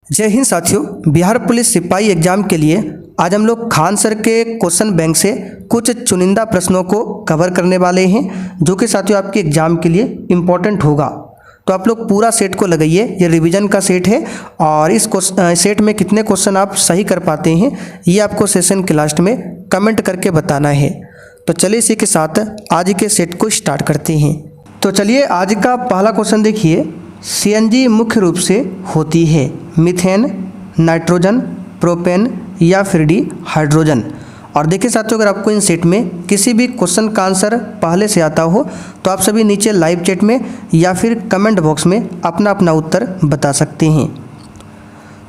जय हिंद साथियों। बिहार पुलिस सिपाही एग्जाम के लिए आज हम लोग खान सर के क्वेश्चन बैंक से कुछ चुनिंदा प्रश्नों को कवर करने वाले हैं, जो कि साथियों आपके एग्जाम के लिए इम्पोर्टेंट होगा। तो आप लोग पूरा सेट को लगाइए, ये रिवीजन का सेट है और इस सेट में कितने क्वेश्चन आप सही कर पाते हैं ये आपको सेशन के लास्ट में कमेंट करके बताना है। तो चलिए इसी के साथ आज के सेट को स्टार्ट करते हैं। तो चलिए आज का पहला क्वेश्चन देखिए। सीएनजी मुख्य रूप से होती है मीथेन, नाइट्रोजन, प्रोपेन या फिर डी हाइड्रोजन। और देखिए साथियों, अगर आपको इन सेट में किसी भी क्वेश्चन का आंसर पहले से आता हो तो आप सभी नीचे लाइव चैट में या फिर कमेंट बॉक्स में अपना अपना उत्तर बता सकते हैं।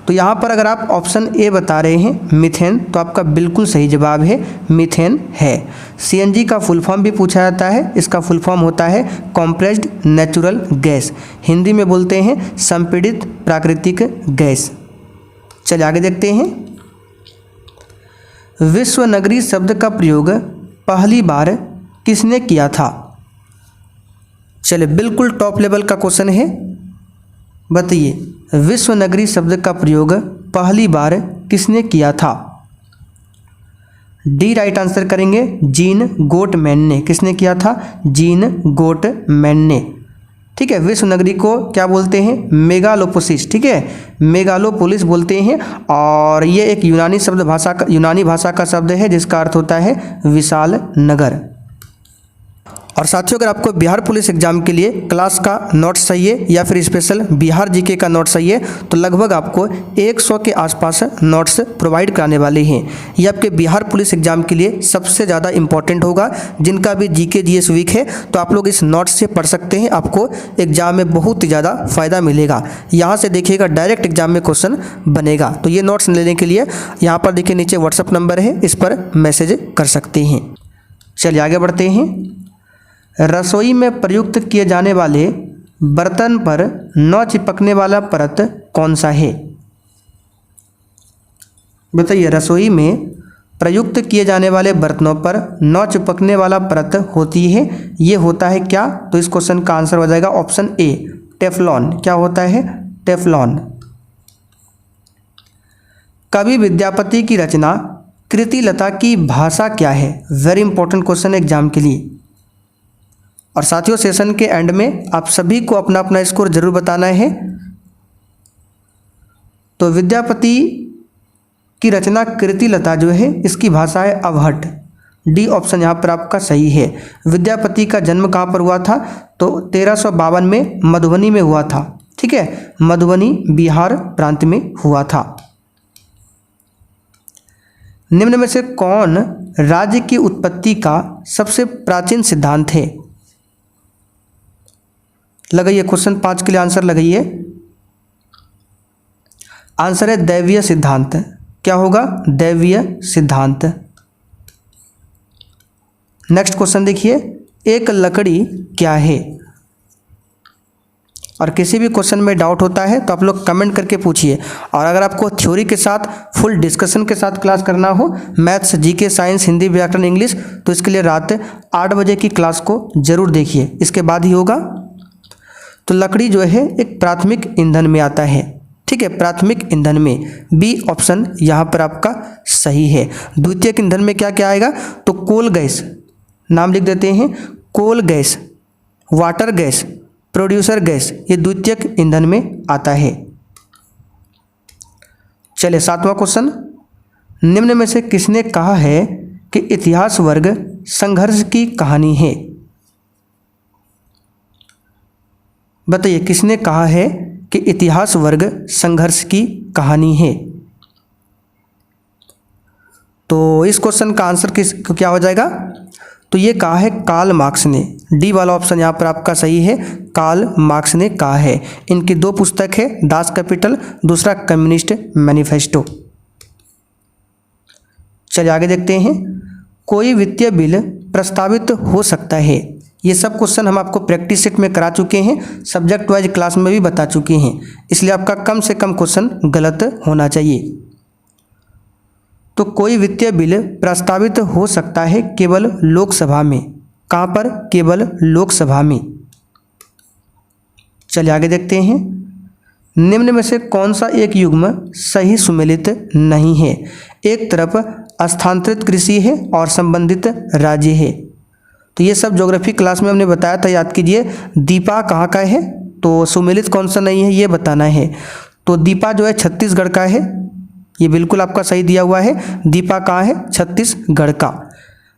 तो यहाँ पर अगर आप ऑप्शन ए बता रहे हैं मीथेन, तो आपका बिल्कुल सही जवाब है मीथेन है। सीएनजी का फुल फॉर्म भी पूछा जाता है, इसका फुल फॉर्म होता है कॉम्प्रेस्ड नेचुरल गैस, हिंदी में बोलते हैं संपीड़ित प्राकृतिक गैस। चलिए आगे देखते हैं। विश्व नगरी शब्द का प्रयोग पहली बार किसने किया था? चलिए बिल्कुल टॉप लेवल का क्वेश्चन है, बताइए विश्व नगरी शब्द का प्रयोग पहली बार किसने किया था? डी राइट आंसर करेंगे जीन गोटमैन ने। किसने किया था? जीन गोटमैन ने। ठीक है, विश्व नगरी को क्या बोलते हैं? मेगालोपोलिस। ठीक है, मेगालोपोलिस बोलते हैं और ये एक यूनानी भाषा का शब्द है जिसका अर्थ होता है विशाल नगर। और साथियों, अगर आपको बिहार पुलिस एग्जाम के लिए क्लास का नोट्स चाहिए या फिर स्पेशल बिहार जीके का नोट्स चाहिए तो लगभग आपको 100 के आसपास नोट्स प्रोवाइड कराने वाले हैं। ये आपके बिहार पुलिस एग्जाम के लिए सबसे ज़्यादा इंपॉर्टेंट होगा। जिनका भी जीके जीएस वीक है तो आप लोग इस नोट्स से पढ़ सकते हैं, आपको एग्जाम में बहुत ही ज़्यादा फ़ायदा मिलेगा। यहाँ से देखिएगा डायरेक्ट एग्जाम में क्वेश्चन बनेगा। तो ये नोट्स लेने के लिए यहाँ पर देखिए नीचे व्हाट्सअप नंबर है, इस पर मैसेज कर सकते हैं। चलिए आगे बढ़ते हैं। रसोई में प्रयुक्त किए जाने वाले बर्तन पर न चिपकने वाला परत कौन सा है? बताइए, रसोई में प्रयुक्त किए जाने वाले बर्तनों पर न चिपकने वाला परत होती है, ये होता है क्या? तो इस क्वेश्चन का आंसर हो जाएगा ऑप्शन ए टेफलॉन। क्या होता है? टेफलॉन। कवि विद्यापति की रचना कृतिलता की भाषा क्या है? वेरी इंपॉर्टेंट क्वेश्चन एग्जाम के लिए। और साथियों, सेशन के एंड में आप सभी को अपना अपना स्कोर जरूर बताना है। तो विद्यापति की रचना कृतिलता जो है इसकी भाषा है अवहट। डी ऑप्शन यहाँ पर आपका सही है। विद्यापति का जन्म कहाँ पर हुआ था? तो 1352 में मधुबनी में हुआ था। ठीक है, मधुबनी बिहार प्रांत में हुआ था। निम्न में से कौन राज्य की उत्पत्ति का सबसे प्राचीन सिद्धांत है? लगाइए, क्वेश्चन 5 के लिए आंसर लगाइए। आंसर है दैवीय सिद्धांत। क्या होगा? दैवीय सिद्धांत। नेक्स्ट क्वेश्चन देखिए, एक लकड़ी क्या है? और किसी भी क्वेश्चन में डाउट होता है तो आप लोग कमेंट करके पूछिए। और अगर आपको थ्योरी के साथ फुल डिस्कशन के साथ क्लास करना हो, मैथ्स, जीके, साइंस, हिंदी, व्याकरण, इंग्लिश, तो इसके लिए रात 8 बजे की क्लास को जरूर देखिए, इसके बाद ही होगा। तो लकड़ी जो है एक प्राथमिक ईंधन में आता है। ठीक है, प्राथमिक ईंधन में बी ऑप्शन यहाँ पर आपका सही है। द्वितीयक ईंधन में क्या क्या आएगा? तो कोल गैस, नाम लिख देते हैं, coal gas, water gas, producer gas, ये द्वितीयक ईंधन में आता है। चलिए 7वां क्वेश्चन। निम्न में से किसने कहा है कि इतिहास वर्ग संघर्ष की कहानी है? बताइए, किसने कहा है कि इतिहास वर्ग संघर्ष की कहानी है? तो इस क्वेश्चन का आंसर क्या हो जाएगा? तो ये कहा है कार्ल मार्क्स ने। डी वाला ऑप्शन यहाँ पर आपका सही है, कार्ल मार्क्स ने कहा है। इनकी 2 पुस्तक है, दास कैपिटल, दूसरा कम्युनिस्ट मैनिफेस्टो। चलिए आगे देखते हैं। कोई वित्तीय बिल प्रस्तावित हो सकता है, ये सब क्वेश्चन हम आपको प्रैक्टिस सेट में करा चुके हैं, सब्जेक्ट वाइज क्लास में भी बता चुके हैं, इसलिए आपका कम से कम क्वेश्चन गलत होना चाहिए। तो कोई वित्तीय बिल प्रस्तावित हो सकता है केवल लोकसभा में। कहाँ पर? केवल लोकसभा में। चलिए आगे देखते हैं। निम्न में से कौन सा एक युग्म सही सुमेलित नहीं है? एक तरफ स्थानांतरित कृषि है और संबंधित राज्य है। तो ये सब ज्योग्राफी क्लास में हमने बताया था, याद कीजिए। दीपा कहाँ का है, तो सुमेलित कौन सा नहीं है ये बताना है। तो दीपा जो है छत्तीसगढ़ का है, ये बिल्कुल आपका सही दिया हुआ है। दीपा कहाँ है? छत्तीसगढ़ का।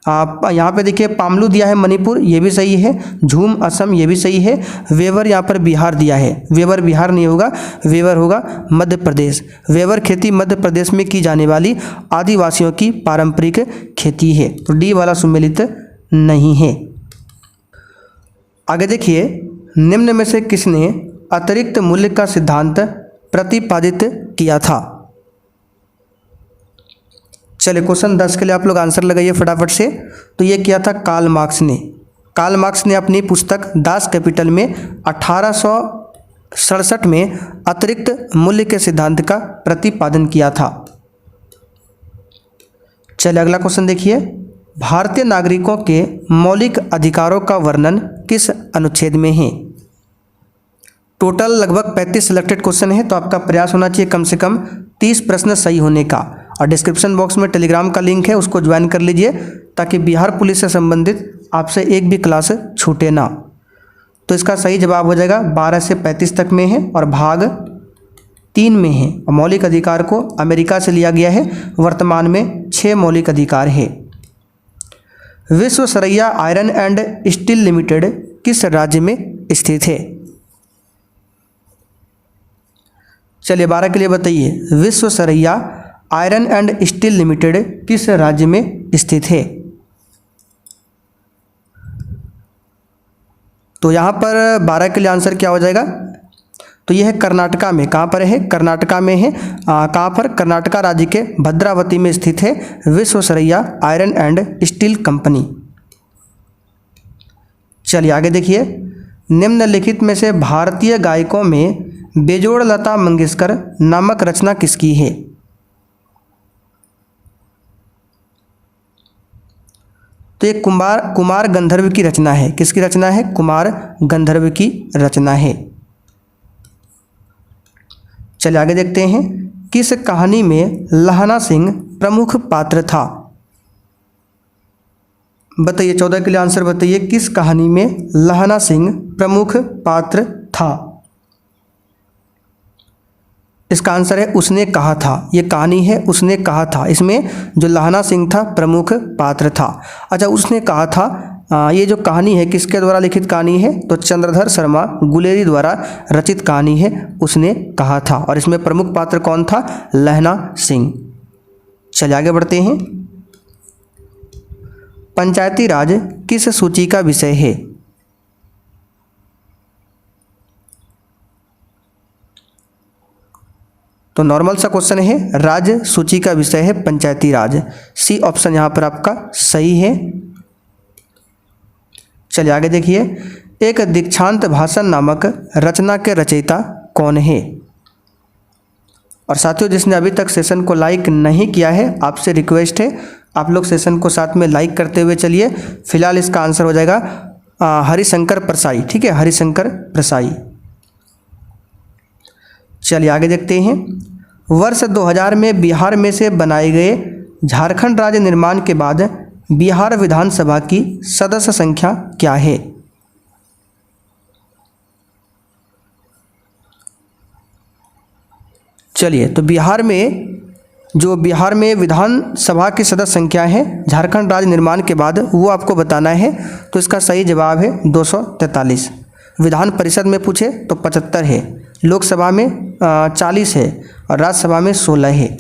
आप यहाँ पे देखिए पामलू दिया है मणिपुर, ये भी सही है। झूम असम, ये भी सही है। वेवर यहाँ पर बिहार दिया है, वेवर बिहार नहीं होगा, वेवर होगा मध्य प्रदेश। वेवर खेती मध्य प्रदेश में की जाने वाली आदिवासियों की पारंपरिक खेती है। तो डी वाला सुमेलित नहीं है। आगे देखिए, निम्न में से किसने अतिरिक्त मूल्य का सिद्धांत प्रतिपादित किया था? चलिए क्वेश्चन 10 के लिए आप लोग आंसर लगाइए फटाफट से। तो ये किया था कार्ल मार्क्स ने। कार्ल मार्क्स ने अपनी पुस्तक दास कैपिटल में 1867 में अतिरिक्त मूल्य के सिद्धांत का प्रतिपादन किया था। चलिए अगला क्वेश्चन देखिए, भारतीय नागरिकों के मौलिक अधिकारों का वर्णन किस अनुच्छेद में है? टोटल लगभग 35 सिलेक्टेड क्वेश्चन है, तो आपका प्रयास होना चाहिए कम से कम 30 प्रश्न सही होने का। और डिस्क्रिप्शन बॉक्स में टेलीग्राम का लिंक है, उसको ज्वाइन कर लीजिए ताकि बिहार पुलिस से संबंधित आपसे एक भी क्लास छूटे ना। तो इसका सही जवाब हो जाएगा 12 से 35 तक में है और भाग 3 में है। मौलिक अधिकार को अमेरिका से लिया गया है। वर्तमान में 6 मौलिक अधिकार है। Visvesvaraya iron and steel limited किस राज्य में स्थित है? चलिए 12 के लिए बताइए, Visvesvaraya iron and steel limited किस राज्य में स्थित है? तो यहाँ पर 12 के लिए आंसर क्या हो जाएगा? तो यह है कर्नाटका में। कहाँ पर है? कर्नाटका में है। कहाँ पर? कर्नाटका राज्य के भद्रावती में स्थित है Visvesvaraya iron and steel company. चलिए आगे देखिए, निम्नलिखित में से भारतीय गायकों में बेजोड़ लता मंगेशकर नामक रचना किसकी है? तो ये कुमार गंधर्व की रचना है। किसकी रचना है? कुमार गंधर्व की रचना है। चलिए आगे देखते हैं, किस कहानी में लहना सिंह प्रमुख पात्र था? बताइए 14 के लिए आंसर बताइए, किस कहानी में लहना सिंह प्रमुख पात्र था? इसका आंसर है उसने कहा था। ये कहानी है उसने कहा था, इसमें जो लहना सिंह था प्रमुख पात्र था। अच्छा, उसने कहा था, ये जो कहानी है किसके द्वारा लिखित कहानी है? तो चंद्रधर शर्मा गुलेरी द्वारा रचित कहानी है उसने कहा था। और इसमें प्रमुख पात्र कौन था? लहना सिंह। चलिए आगे बढ़ते हैं, पंचायती राज किस सूची का विषय है? तो नॉर्मल सा क्वेश्चन है, राज्य सूची का विषय है पंचायती राज। सी ऑप्शन यहाँ पर आपका सही है। चलिए आगे देखिए, एक दीक्षांत भाषण नामक रचना के रचयिता कौन है? और साथियों, जिसने अभी तक सेशन को लाइक नहीं किया है, आपसे रिक्वेस्ट है आप लोग सेशन को साथ में लाइक करते हुए चलिए। फिलहाल इसका आंसर हो जाएगा हरिशंकर परसाई। ठीक है, हरिशंकर परसाई। चलिए आगे देखते हैं, वर्ष 2000 में बिहार में से बनाए गए झारखंड राज्य निर्माण के बाद बिहार विधानसभा की सदस्य संख्या क्या है? चलिए, तो बिहार में विधानसभा की सदस्य संख्या है झारखंड राज्य निर्माण के बाद, वो आपको बताना है। तो इसका सही जवाब है 243। विधान परिषद में पूछे तो 75 है, लोकसभा में 40 है और राज्यसभा में 16 है।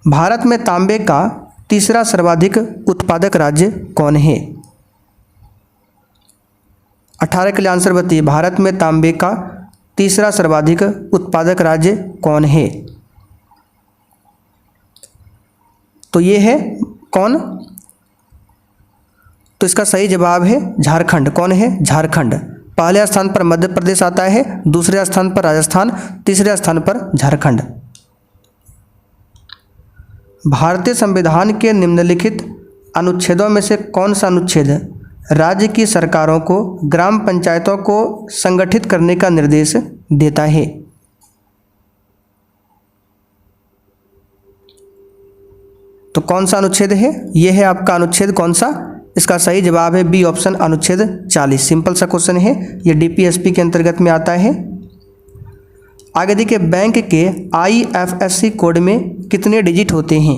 भारत में तांबे का तीसरा सर्वाधिक उत्पादक राज्य कौन है? 18 के लिए आंसर बताइए, भारत में तांबे का तीसरा सर्वाधिक उत्पादक राज्य कौन है? तो ये है कौन? तो इसका सही जवाब है झारखंड। कौन है? झारखंड। पहले स्थान पर मध्य प्रदेश आता है, दूसरे स्थान पर राजस्थान, तीसरे स्थान पर झारखंड। भारतीय संविधान के निम्नलिखित अनुच्छेदों में से कौन सा अनुच्छेद राज्य की सरकारों को ग्राम पंचायतों को संगठित करने का निर्देश देता है? तो कौन सा अनुच्छेद है? यह है आपका अनुच्छेद कौन सा? इसका सही जवाब है बी ऑप्शन, अनुच्छेद 40। सिंपल सा क्वेश्चन है, ये डीपीएसपी के अंतर्गत में आता है। आगे देखिए, बैंक के आईएफएससी कोड में कितने डिजिट होते हैं?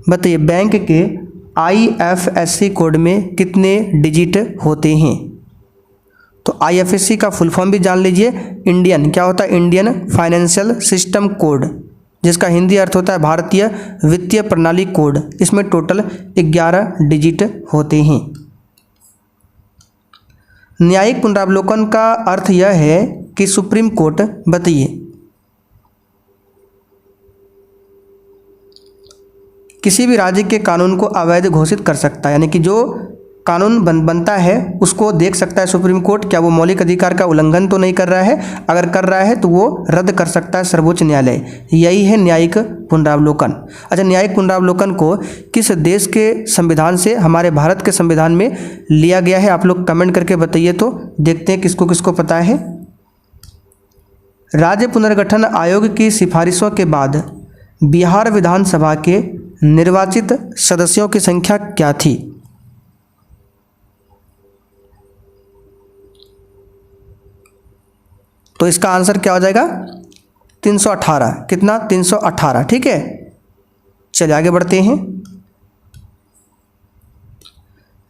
बताइए, बैंक के आईएफएससी कोड में कितने डिजिट होते हैं? तो आईएफएससी का फुल फॉर्म भी जान लीजिए। इंडियन क्या होता है? इंडियन फाइनेंशियल सिस्टम कोड, जिसका हिंदी अर्थ होता है भारतीय वित्तीय प्रणाली कोड। इसमें टोटल 11 डिजिट होते हैं। न्यायिक पुनरावलोकन का अर्थ यह है कि सुप्रीम कोर्ट, बताइए, किसी भी राज्य के कानून को अवैध घोषित कर सकता है, यानी कि जो कानून बनता है उसको देख सकता है सुप्रीम कोर्ट, क्या वो मौलिक अधिकार का उल्लंघन तो नहीं कर रहा है। अगर कर रहा है तो वो रद्द कर सकता है सर्वोच्च न्यायालय। यही है न्यायिक पुनरावलोकन। अच्छा, न्यायिक पुनरावलोकन को किस देश के संविधान से, हमारे भारत के संविधान में लिया गया है? आप लोग कमेंट करके बताइए, तो देखते हैं किसको किसको पता है। राज्य पुनर्गठन आयोग की सिफारिशों के बाद बिहार विधानसभा के निर्वाचित सदस्यों की संख्या क्या थी? तो इसका आंसर क्या हो जाएगा? 318। कितना? 318। ठीक है, चलिए आगे बढ़ते हैं।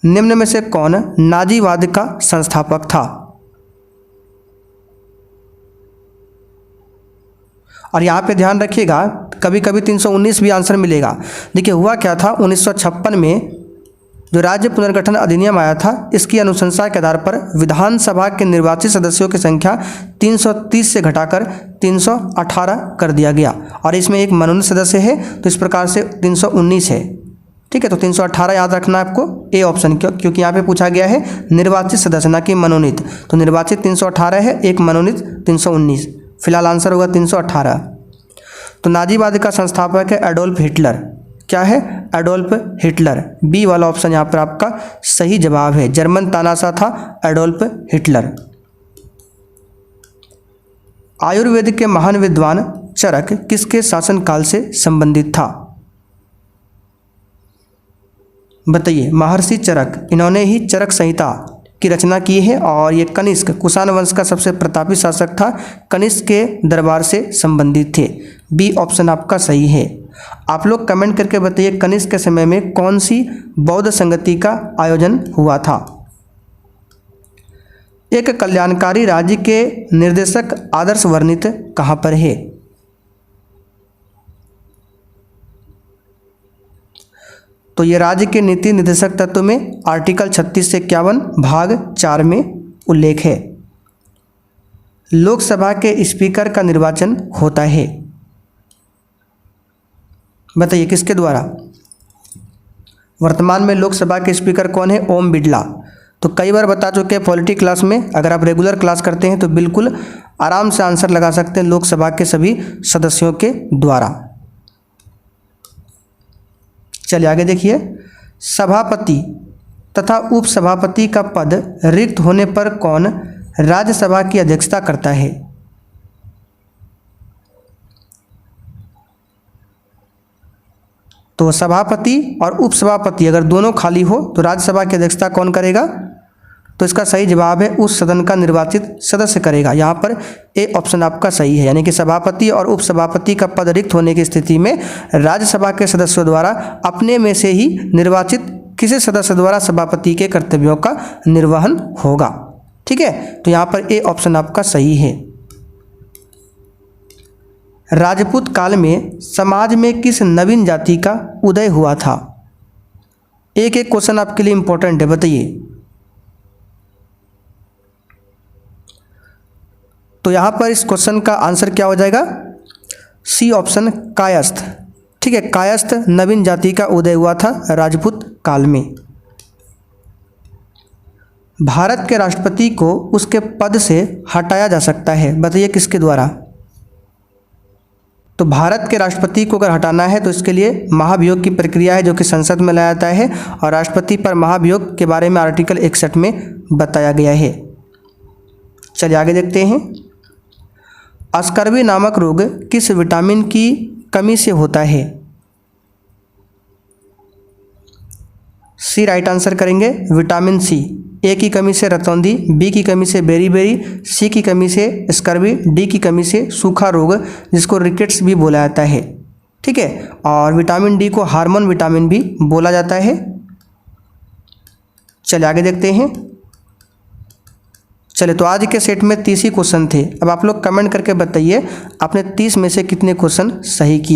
निम्न में से कौन नाजीवाद का संस्थापक था? और यहाँ पे ध्यान रखिएगा, कभी कभी 319 भी आंसर मिलेगा। देखिए, हुआ क्या था, 1956 में जो राज्य पुनर्गठन अधिनियम आया था, इसकी अनुशंसा के आधार पर विधानसभा के निर्वाचित सदस्यों की संख्या 330 से घटाकर 318 कर दिया गया, और इसमें एक मनोनीत सदस्य है, तो इस प्रकार से 319 है। ठीक है, तो 318 याद रखना है आपको, ए ऑप्शन, क्योंकि यहाँ पे पूछा गया है निर्वाचित सदस्य, ना कि मनोनीत। तो निर्वाचित 318 है, एक मनोनीत 319। फिलहाल आंसर होगा 318। तो नाजीवाद का संस्थापक है एडोल्फ हिटलर। क्या है? Adolf Hitler. बी वाला ऑप्शन यहाँ पर आपका सही जवाब है। जर्मन तानाशाह था एडोल्फ हिटलर। आयुर्वेद के महान विद्वान चरक किसके शासनकाल से संबंधित था? बताइए, महर्षि चरक, इन्होंने ही चरक संहिता की रचना की है, और ये कनिष्क कुषाण वंश का सबसे प्रतापी शासक था, कनिष्क के दरबार से संबंधित थे। बी ऑप्शन आपका सही है। आप लोग कमेंट करके बताइए, कनिष्क के समय में कौन सी बौद्ध संगति का आयोजन हुआ था? एक कल्याणकारी राज्य के निर्देशक आदर्श वर्णित कहाँ पर है? तो ये राज्य के नीति निर्देशक तत्व में आर्टिकल 36 से 51 भाग 4 में उल्लेख है। लोकसभा के स्पीकर का निर्वाचन होता है, बताइए किसके द्वारा? वर्तमान में लोकसभा के स्पीकर कौन है? ओम बिड़ला। तो कई बार बता चुके हैं पॉलिटी क्लास में, अगर आप रेगुलर क्लास करते हैं तो बिल्कुल आराम से आंसर लगा सकते हैं, लोकसभा के सभी सदस्यों के द्वारा। चलिए आगे देखिए, सभापति तथा उपसभापति का पद रिक्त होने पर कौन राज्यसभा की अध्यक्षता करता है? तो सभापति और उपसभापति अगर दोनों खाली हो तो राज्यसभा की अध्यक्षता कौन करेगा? तो इसका सही जवाब है उस सदन का निर्वाचित सदस्य करेगा। यहाँ पर ए ऑप्शन आपका सही है, यानी कि सभापति और उपसभापति का पद रिक्त होने की स्थिति में राज्यसभा के सदस्यों द्वारा अपने में से ही निर्वाचित किसी सदस्य द्वारा सभापति के कर्तव्यों का निर्वहन होगा। ठीक है, तो यहाँ पर ए ऑप्शन आपका सही है। राजपूत काल में समाज में किस नवीन जाति का उदय हुआ था? एक एक क्वेश्चन आपके लिए इंपॉर्टेंट है, बताइए। तो यहाँ पर इस क्वेश्चन का आंसर क्या हो जाएगा? सी ऑप्शन, कायस्थ। ठीक है, कायस्थ नवीन जाति का उदय हुआ था राजपूत काल में। भारत के राष्ट्रपति को उसके पद से हटाया जा सकता है, बताइए किसके द्वारा? तो भारत के राष्ट्रपति को अगर हटाना है तो इसके लिए महाभियोग की प्रक्रिया है जो कि संसद में लाया जाता है, और राष्ट्रपति पर महाभियोग के बारे में आर्टिकल 61 में बताया गया है। चलिए आगे देखते हैं। स्कर्वी नामक रोग किस विटामिन की कमी से होता है? सी राइट आंसर करेंगे, विटामिन सी। ए की कमी से रतौंधी, बी की कमी से बेरीबेरी, सी की कमी से स्कर्वी, डी की कमी से सूखा रोग जिसको रिकेट्स भी बोला जाता है। ठीक है, और विटामिन डी को हार्मोन विटामिन भी बोला जाता है। चलिए आगे देखते हैं। चलिए तो आज के सेट में 30 ही क्वेश्चन थे। अब आप लोग कमेंट करके बताइए आपने 30 में से कितने क्वेश्चन सही किया।